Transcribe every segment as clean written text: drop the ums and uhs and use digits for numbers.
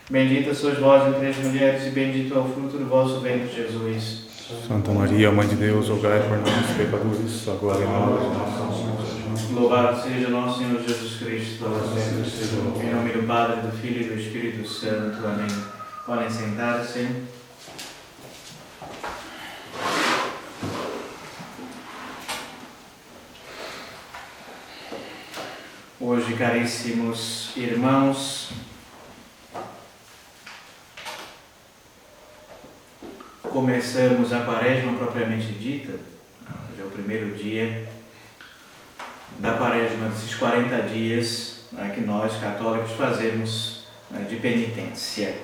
Bendita sois vós entre as mulheres e bendito é o fruto do vosso ventre, Jesus. Santa Maria, Mãe de Deus, rogai por nós, pecadores, agora e na hora de nossa morte. Louvado seja nosso Senhor Jesus Cristo, para sempre seja louvado. Em nome do Padre, do Filho e do Espírito Santo. Amém. Podem sentar-se. Hoje, caríssimos irmãos, começamos a Quaresma propriamente dita. Hoje é o primeiro dia da Quaresma, desses 40 dias que nós, católicos, fazemos de penitência.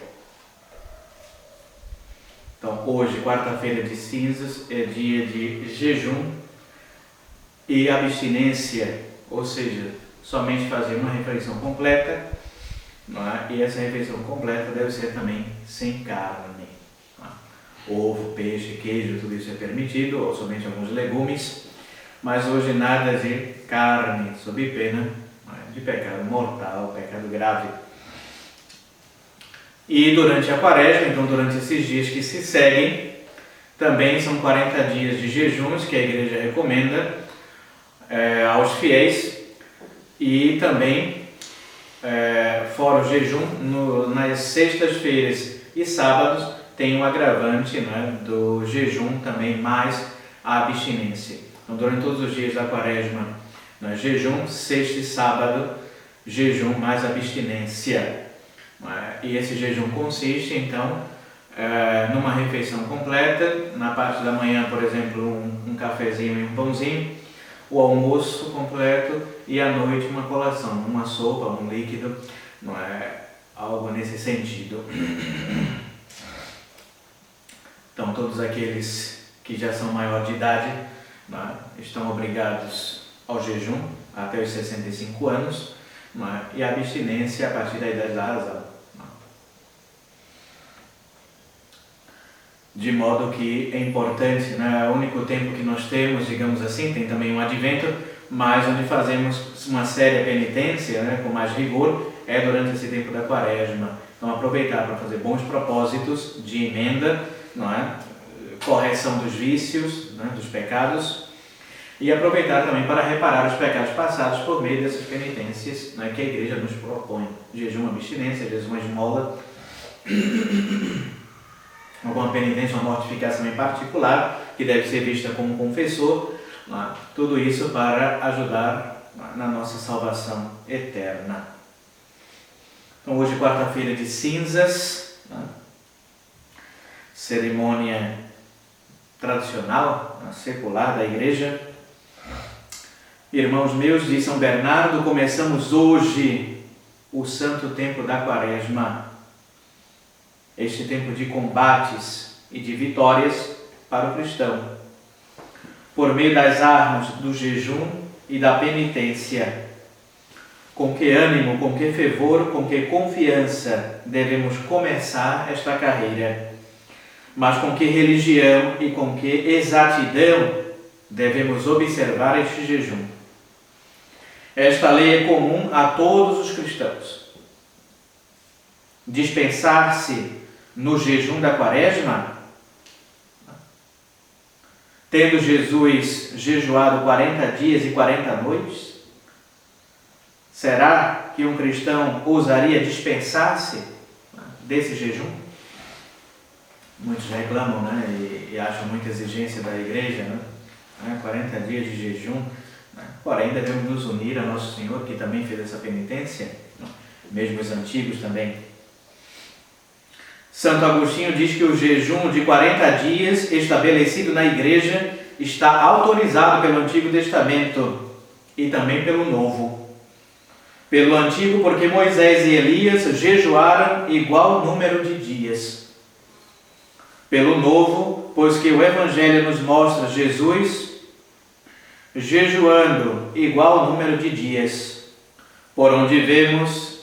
Então, hoje, quarta-feira de cinzas, é dia de jejum e abstinência, ou seja, somente fazer uma refeição completa, não é? E essa refeição completa deve ser também sem carne. Não é? Ovo, peixe, queijo, tudo isso é permitido, ou somente alguns legumes, mas hoje nada de carne, sob pena de pecado mortal, pecado grave. E durante a Quaresma, então durante esses dias que se seguem, também são 40 dias de jejuns que a Igreja recomenda aos fiéis, e também, fora o jejum, nas sextas-feiras e sábados, tem um agravante, do jejum também mais a abstinência. Então, durante todos os dias da Quaresma, jejum, sexta e sábado, jejum mais abstinência. E esse jejum consiste, então, numa refeição completa. Na parte da manhã, por exemplo, um cafezinho e um pãozinho, o almoço completo e à noite uma colação, uma sopa, um líquido, não é algo nesse sentido. Então, todos aqueles que já são maior de idade estão obrigados ao jejum até os 65 anos e a abstinência a partir da idade da razão. De modo que é importante, é o único tempo que nós temos, digamos assim, tem também um advento, mas onde fazemos uma séria penitência, com mais rigor, é durante esse tempo da Quaresma. Então, aproveitar para fazer bons propósitos de emenda, correção dos vícios, dos pecados, e aproveitar também para reparar os pecados passados por meio dessas penitências que a Igreja nos propõe. Jejum, abstinência, jejum, esmola, alguma penitência, uma mortificação em particular, que deve ser vista como confessor, tudo isso para ajudar na nossa salvação eterna. Então, hoje, quarta-feira de cinzas, cerimônia tradicional, secular da Igreja. Irmãos meus, de São Bernardo, começamos hoje o santo tempo da Quaresma, este tempo de combates e de vitórias para o cristão, por meio das armas do jejum e da penitência. Com que ânimo, com que fervor, com que confiança devemos começar esta carreira, mas com que religião e com que exatidão devemos observar este jejum. Esta lei é comum a todos os cristãos. Dispensar-se no jejum da Quaresma, tendo Jesus jejuado 40 dias e 40 noites, será que um cristão ousaria dispensar-se desse jejum? Muitos reclamam, e acham muita exigência da Igreja, 40 dias de jejum, porém devemos nos unir a Nosso Senhor, que também fez essa penitência, mesmo os antigos também. Santo Agostinho diz que o jejum de 40 dias estabelecido na Igreja está autorizado pelo Antigo Testamento e também pelo Novo. Pelo Antigo, porque Moisés e Elias jejuaram igual número de dias. Pelo Novo, pois que o Evangelho nos mostra Jesus jejuando igual número de dias, por onde vemos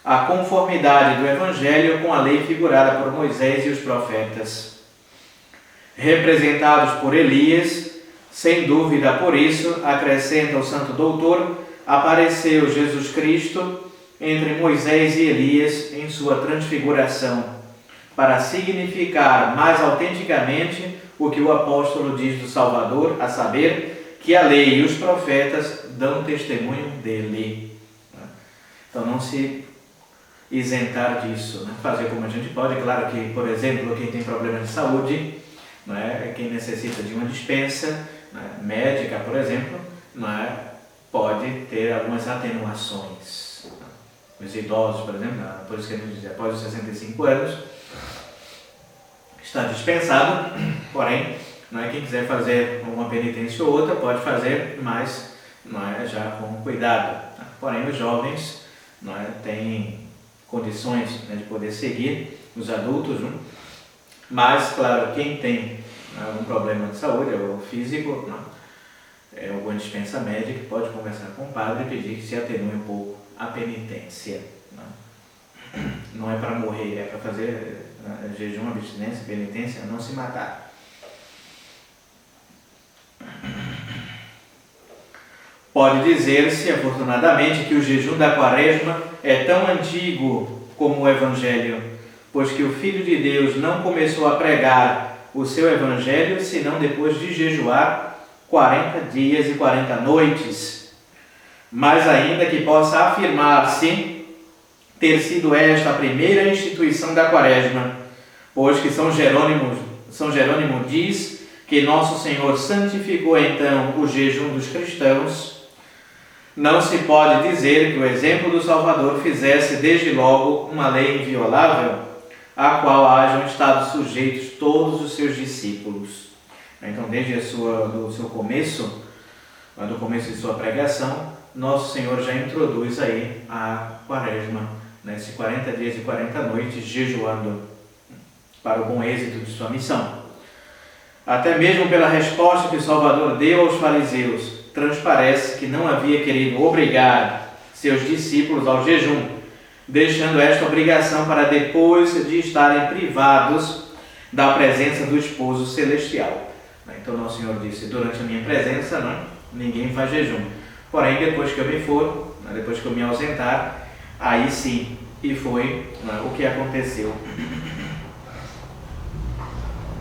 a conformidade do Evangelho com a lei figurada por Moisés e os profetas. Representados por Elias, sem dúvida por isso, acrescenta o Santo Doutor, apareceu Jesus Cristo entre Moisés e Elias em sua transfiguração, para significar mais autenticamente o que o apóstolo diz do Salvador, a saber, que a lei e os profetas dão testemunho dele. Então não se isentar disso, fazer como a gente pode. Claro que, por exemplo, quem tem problema de saúde, quem necessita de uma dispensa médica, por exemplo, pode ter algumas atenuações. Os idosos, por exemplo, por isso que a gente diz, após os 65 anos, está dispensado, porém, quem quiser fazer uma penitência ou outra, pode fazer, mas já com cuidado. Porém, os jovens têm condições de poder seguir, os adultos, mas, claro, quem tem algum problema de saúde ou físico, alguma dispensa médica, pode conversar com o padre e pedir que se atenue um pouco a penitência. Não é para morrer, é para fazer jejum, abstinência, penitência, não se matar. Pode dizer-se, afortunadamente, que o jejum da Quaresma é tão antigo como o Evangelho, pois que o Filho de Deus não começou a pregar o seu Evangelho senão depois de jejuar 40 dias e 40 noites. Mas ainda que possa afirmar-se ter sido esta a primeira instituição da Quaresma, pois que São Jerônimo diz que Nosso Senhor santificou então o jejum dos cristãos, não se pode dizer que o exemplo do Salvador fizesse desde logo uma lei inviolável, à qual hajam estado sujeitos todos os seus discípulos. Então, desde do seu começo, do começo de sua pregação, Nosso Senhor já introduz aí a Quaresma, nesses 40 dias e 40 noites, jejuando para o bom êxito de sua missão. Até mesmo pela resposta que o Salvador deu aos fariseus, transparece que não havia querido obrigar seus discípulos ao jejum, deixando esta obrigação para depois de estarem privados da presença do esposo celestial. Então, Nosso Senhor disse, durante a minha presença, ninguém faz jejum. Porém, depois que eu me for, depois que eu me ausentar, aí sim, e foi o que aconteceu.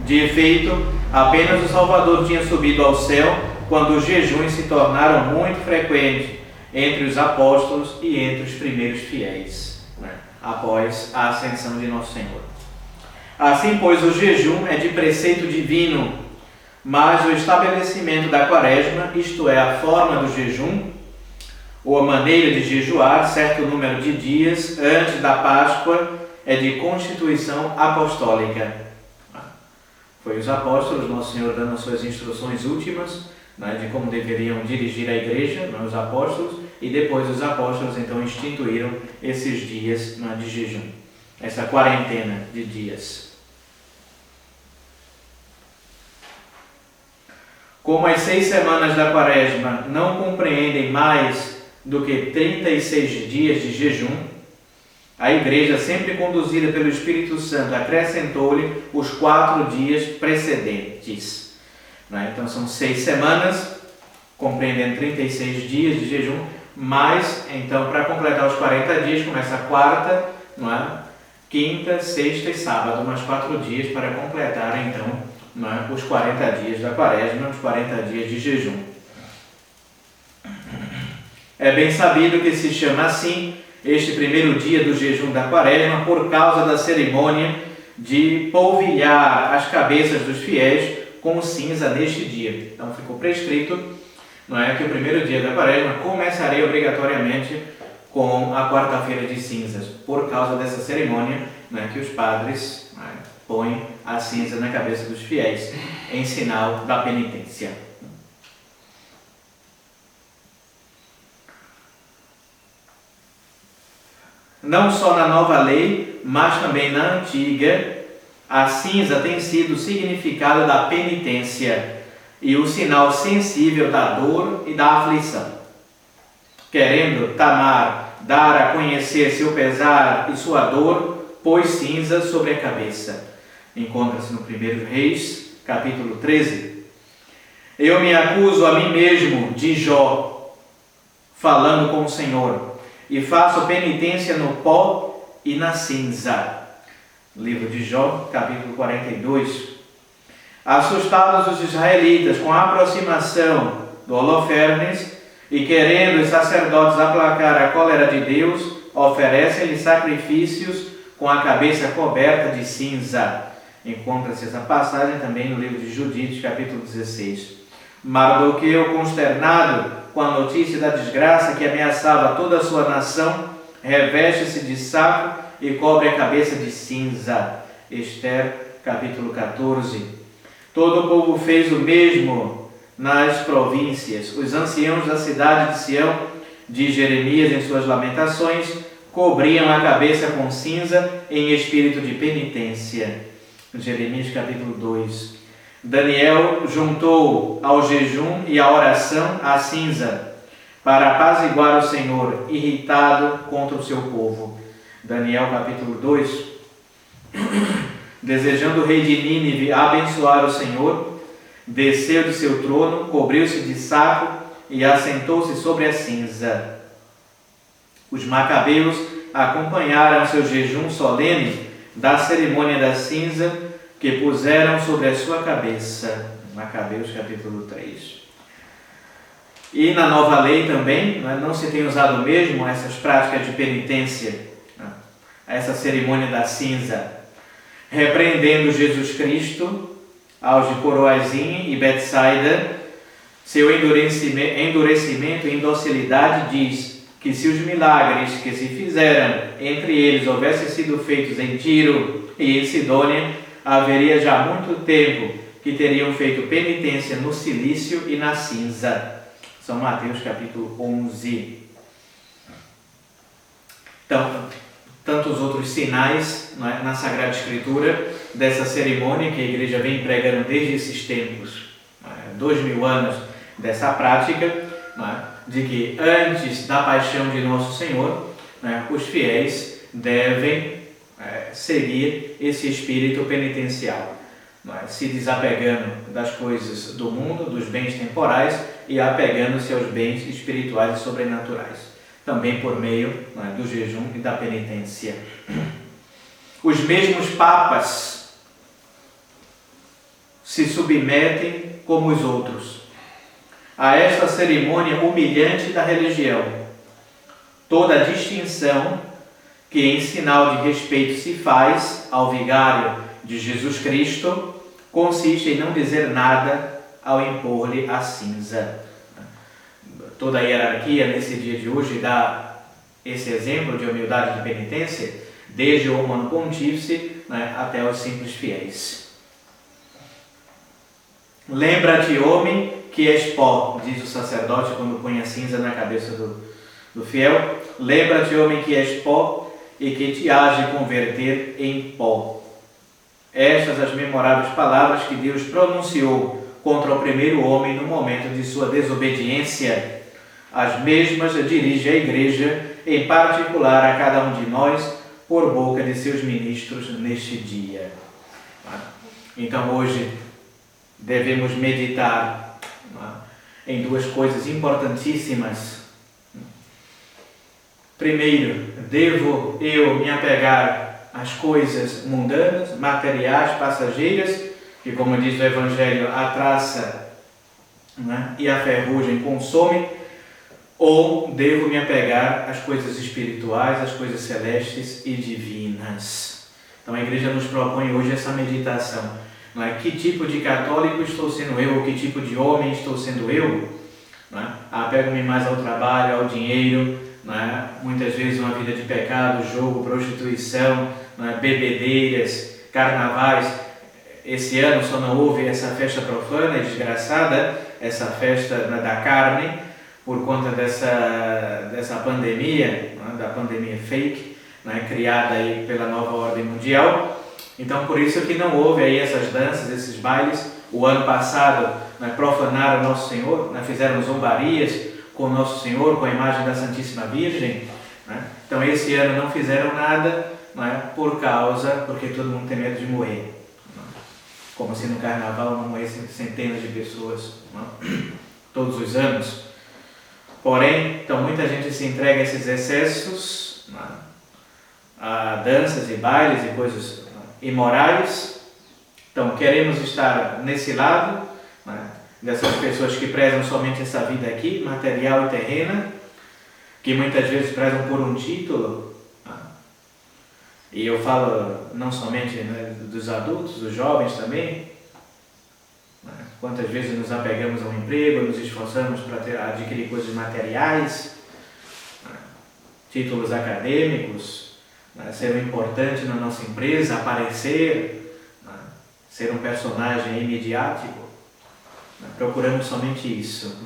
De efeito, apenas o Salvador tinha subido ao céu quando os jejuns se tornaram muito frequentes entre os apóstolos e entre os primeiros fiéis, após a ascensão de Nosso Senhor. Assim, pois, o jejum é de preceito divino, mas o estabelecimento da Quaresma, isto é, a forma do jejum, ou a maneira de jejuar, certo número de dias antes da Páscoa, é de constituição apostólica. Foi os apóstolos, Nosso Senhor dando as suas instruções últimas, de como deveriam dirigir a igreja, os apóstolos, e depois os apóstolos então instituíram esses dias de jejum, essa quarentena de dias. Como as 6 semanas da Quaresma não compreendem mais do que 36 dias de jejum, a igreja, sempre conduzida pelo Espírito Santo, acrescentou-lhe os 4 dias precedentes. Então são 6 semanas, compreendendo 36 dias de jejum, mas então para completar os 40 dias, começa a quarta, quinta, sexta e sábado, mais 4 dias para completar então os 40 dias da Quaresma, os 40 dias de jejum. É bem sabido que se chama assim este primeiro dia do jejum da Quaresma por causa da cerimônia de polvilhar as cabeças dos fiéis com cinza neste dia. Então ficou prescrito que o primeiro dia da Quaresma começaria obrigatoriamente com a quarta-feira de cinzas, por causa dessa cerimônia que os padres põem a cinza na cabeça dos fiéis, em sinal da penitência. Não só na nova lei, mas também na antiga, a cinza tem sido o significado da penitência e o sinal sensível da dor e da aflição. Querendo Tamar dar a conhecer seu pesar e sua dor, pôs cinza sobre a cabeça. Encontra-se no 1 Reis, capítulo 13. Eu me acuso a mim mesmo, diz Jó, falando com o Senhor. e faço penitência no pó e na cinza. Livro de Jó, capítulo 42. Assustados os israelitas com a aproximação do Holofernes e querendo os sacerdotes aplacar a cólera de Deus, oferecem-lhe sacrifícios com a cabeça coberta de cinza. Encontra-se essa passagem também no livro de Judite, capítulo 16. Mardoqueu, consternado com a notícia da desgraça que ameaçava toda a sua nação, reveste-se de saco e cobre a cabeça de cinza. Esther, capítulo 14. Todo o povo fez o mesmo nas províncias. Os anciãos da cidade de Sião, diz Jeremias em suas lamentações, cobriam a cabeça com cinza em espírito de penitência. Jeremias capítulo 2. Daniel juntou ao jejum e à oração a cinza, para apaziguar o Senhor, irritado contra o seu povo. Daniel capítulo 2. Desejando o rei de Nínive abençoar o Senhor, desceu de seu trono, cobriu-se de saco e assentou-se sobre a cinza. Os macabeus acompanharam seu jejum solene da cerimônia da cinza que puseram sobre a sua cabeça. Macabeus capítulo 3. E na nova lei também, não se tem usado mesmo essas práticas de penitência, essa cerimônia da cinza, repreendendo Jesus Cristo aos de Coroazinho e Betsaida, seu endurecimento e indocilidade, diz que se os milagres que se fizeram entre eles houvessem sido feitos em Tiro e em Sidônia, haveria já muito tempo que teriam feito penitência no silício e na cinza. São Mateus capítulo 11. Então, tantos outros sinais na Sagrada Escritura dessa cerimônia que a Igreja vem pregando desde esses tempos, 2000 anos dessa prática, de que antes da paixão de Nosso Senhor, os fiéis devem seguir esse espírito penitencial, se desapegando das coisas do mundo, dos bens temporais e apegando-se aos bens espirituais e sobrenaturais, também por meio do jejum e da penitência. Os mesmos papas se submetem como os outros a esta cerimônia humilhante da religião. Toda a distinção que em sinal de respeito se faz ao vigário de Jesus Cristo consiste em não dizer nada ao impor-lhe a cinza. Toda a hierarquia nesse dia de hoje dá esse exemplo de humildade e de penitência, desde o Romano Pontífice até os simples fiéis. Lembra-te, homem, que és pó, diz o sacerdote quando põe a cinza na cabeça do fiel. Lembra-te, homem, que és pó e que te hás de converter em pó. Estas as memoráveis palavras que Deus pronunciou contra o primeiro homem no momento de sua desobediência. As mesmas dirige a Igreja, em particular a cada um de nós, por boca de seus ministros neste dia. Então hoje devemos meditar em duas coisas importantíssimas. Primeiro, devo eu me apegar às coisas mundanas, materiais, passageiras, que, como diz o Evangelho, a traça e a ferrugem consomem, ou devo me apegar às coisas espirituais, às coisas celestes e divinas? Então a Igreja nos propõe hoje essa meditação. Que tipo de católico estou sendo eu, ou que tipo de homem estou sendo eu? Apego-me mais ao trabalho, ao dinheiro, muitas vezes uma vida de pecado, jogo, prostituição, bebedeiras, carnavais. Esse ano só não houve essa festa profana e desgraçada, essa festa da carne, por conta dessa pandemia, da pandemia fake, criada aí pela nova ordem mundial. Então, por isso que não houve aí essas danças, esses bailes. O ano passado profanaram Nosso Senhor, fizeram zombarias com Nosso Senhor, com a imagem da Santíssima Virgem. Então, esse ano não fizeram nada, porque todo mundo tem medo de morrer. Como se no Carnaval não morressem centenas de pessoas todos os anos. Porém, então muita gente se entrega a esses excessos, a danças e bailes e coisas imorais. Então queremos estar nesse lado, dessas pessoas que prezam somente essa vida aqui, material e terrena, que muitas vezes prezam por um título. E eu falo não somente dos adultos, dos jovens também. Quantas vezes nos apegamos a um emprego, nos esforçamos para adquirir coisas materiais, títulos acadêmicos, ser um importante na nossa empresa, aparecer, ser um personagem imediático. Procuramos somente isso,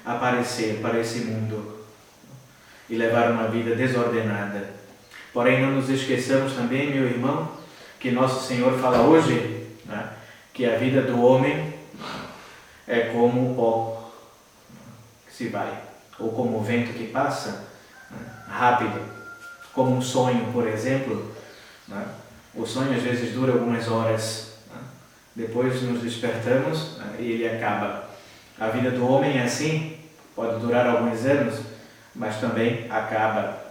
aparecer para esse mundo e levar uma vida desordenada. Porém, não nos esqueçamos também, meu irmão, que nosso Senhor fala hoje, que a vida do homem é como o pó que se vai, ou como o vento que passa, rápido, como um sonho, por exemplo. O sonho às vezes dura algumas horas, depois nos despertamos e ele acaba. A vida do homem é assim, pode durar alguns anos, mas também acaba.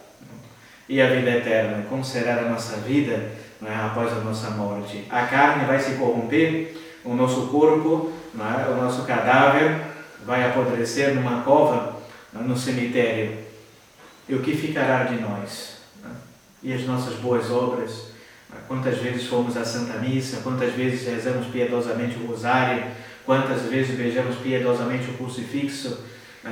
E a vida eterna, como será a nossa vida após a nossa morte? A carne vai se corromper, o nosso corpo, o nosso cadáver vai apodrecer numa cova, no cemitério. E o que ficará de nós? E as nossas boas obras? Quantas vezes fomos à Santa Missa? Quantas vezes rezamos piedosamente o rosário? Quantas vezes beijamos piedosamente o crucifixo?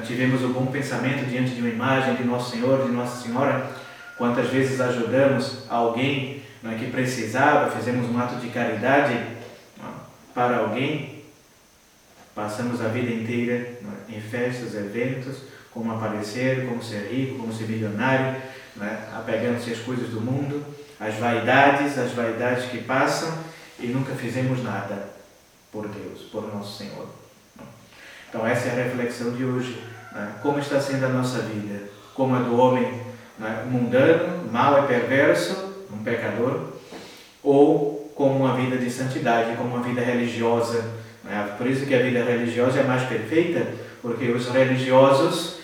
Tivemos o bom pensamento diante de uma imagem de Nosso Senhor, de Nossa Senhora? Quantas vezes ajudamos alguém que precisava, fizemos um ato de caridade para alguém? Passamos a vida inteira em festas, eventos, como aparecer, como ser rico, como ser milionário, apegando-se às coisas do mundo, às vaidades que passam, e nunca fizemos nada por Deus, por Nosso Senhor. Então essa é a reflexão de hoje. Como está sendo a nossa vida? Como a do homem mundano, mau e perverso, um pecador, ou como uma vida de santidade, como uma vida religiosa. Por isso que a vida religiosa é mais perfeita, porque os religiosos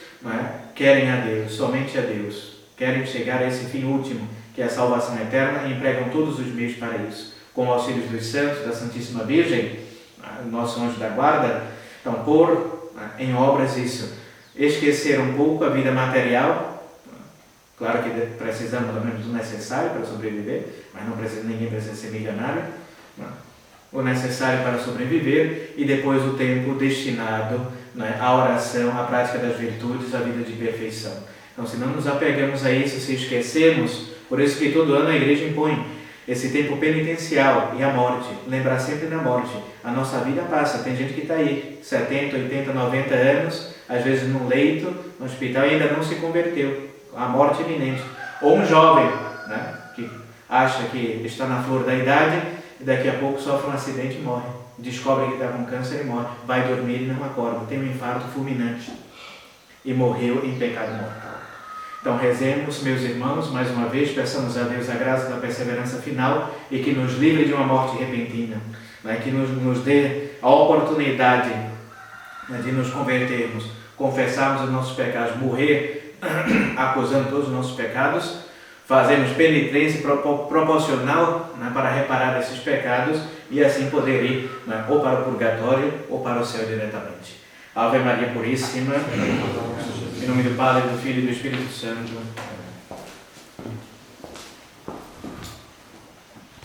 querem a Deus, somente a Deus, querem chegar a esse fim último, que é a salvação eterna, e empregam todos os meios para isso, com o auxílio dos santos, da Santíssima Virgem, nosso anjo da guarda. Então, pôr em obras isso, esquecer um pouco a vida material. Claro que precisamos pelo menos do necessário para sobreviver, mas ninguém precisa ser milionário. O necessário para sobreviver, e depois o tempo destinado à oração, à prática das virtudes, à vida de perfeição. Então, se não nos apegamos a isso, se esquecemos, por isso que todo ano a igreja impõe esse tempo penitencial e a morte, lembrar sempre da morte. A nossa vida passa, tem gente que está aí, 70, 80, 90 anos, às vezes num leito, no hospital, e ainda não se converteu. A morte iminente. Ou um jovem que acha que está na flor da idade e daqui a pouco sofre um acidente e morre. Descobre que está com câncer e morre. Vai dormir e não acorda. Tem um infarto fulminante e morreu em pecado mortal. Então rezemos, meus irmãos, mais uma vez, peçamos a Deus a graça da perseverança final e que nos livre de uma morte repentina, que nos dê a oportunidade de nos convertermos, confessarmos os nossos pecados, morrer acusando todos os nossos pecados, fazermos penitência proporcional para reparar esses pecados e assim poder ir ou para o purgatório ou para o céu diretamente. Ave Maria Puríssima, em nome do Pai, do Filho e do Espírito Santo.